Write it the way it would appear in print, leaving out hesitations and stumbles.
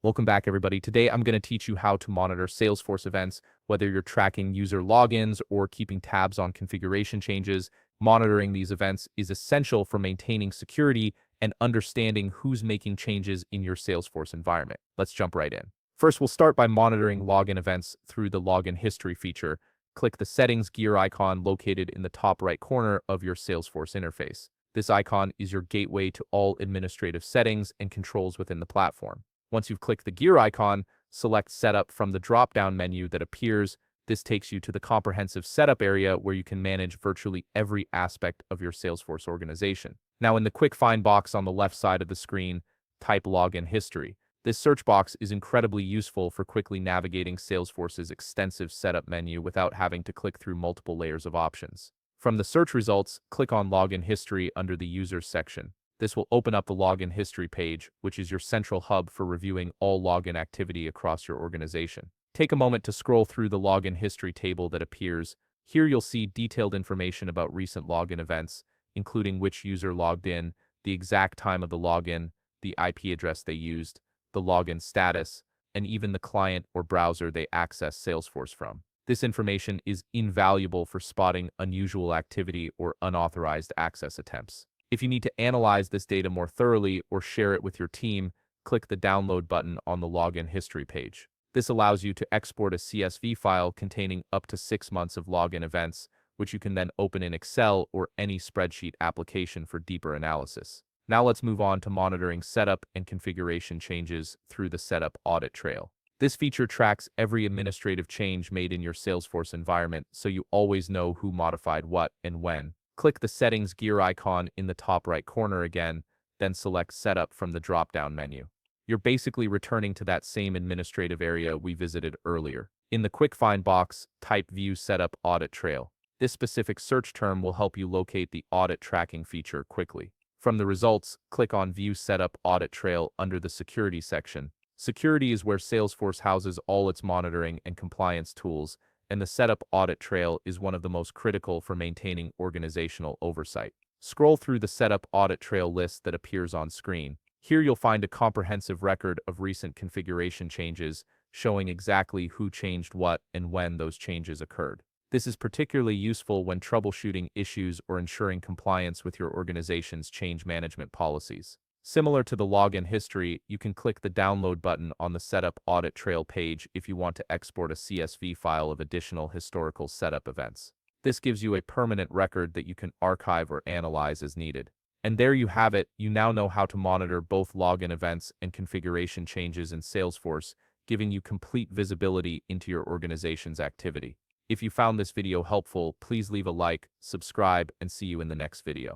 Welcome back, everybody. Today, I'm going to teach you how to monitor Salesforce events, whether you're tracking user logins or keeping tabs on configuration changes. Monitoring these events is essential for maintaining security and understanding who's making changes in your Salesforce environment. Let's jump right in. First, we'll start by monitoring login events through the login history feature. Click the settings gear icon located in the top right corner of your Salesforce interface. This icon is your gateway to all administrative settings and controls within the platform. Once you've clicked the gear icon, select Setup from the drop-down menu that appears. This takes you to the comprehensive setup area where you can manage virtually every aspect of your Salesforce organization. Now, in the quick find box on the left side of the screen, type Login History. This search box is incredibly useful for quickly navigating Salesforce's extensive setup menu without having to click through multiple layers of options. From the search results, click on Login History under the Users section. This will open up the Login History page, which is your central hub for reviewing all login activity across your organization. Take a moment to scroll through the Login History table that appears. Here you'll see detailed information about recent login events, including which user logged in, the exact time of the login, the IP address they used, the login status, and even the client or browser they accessed Salesforce from. This information is invaluable for spotting unusual activity or unauthorized access attempts. If you need to analyze this data more thoroughly or share it with your team, click the Download button on the Login History page. This allows you to export a CSV file containing up to 6 months of login events, which you can then open in Excel or any spreadsheet application for deeper analysis. Now let's move on to monitoring setup and configuration changes through the Setup Audit Trail. This feature tracks every administrative change made in your Salesforce environment, so you always know who modified what and when. Click the Settings gear icon in the top right corner again, then select Setup from the drop-down menu. You're basically returning to that same administrative area we visited earlier. In the quick find box, type View Setup Audit Trail. This specific search term will help you locate the audit tracking feature quickly. From the results, click on View Setup Audit Trail under the Security section. Security is where Salesforce houses all its monitoring and compliance tools, and the Setup Audit Trail is one of the most critical for maintaining organizational oversight. Scroll through the Setup Audit Trail list that appears on screen. Here you'll find a comprehensive record of recent configuration changes, showing exactly who changed what and when those changes occurred. This is particularly useful when troubleshooting issues or ensuring compliance with your organization's change management policies. Similar to the login history, you can click the Download button on the Setup Audit Trail page if you want to export a CSV file of additional historical setup events. This gives you a permanent record that you can archive or analyze as needed. And there you have it. You now know how to monitor both login events and configuration changes in Salesforce, giving you complete visibility into your organization's activity. If you found this video helpful, please leave a like, subscribe, and see you in the next video.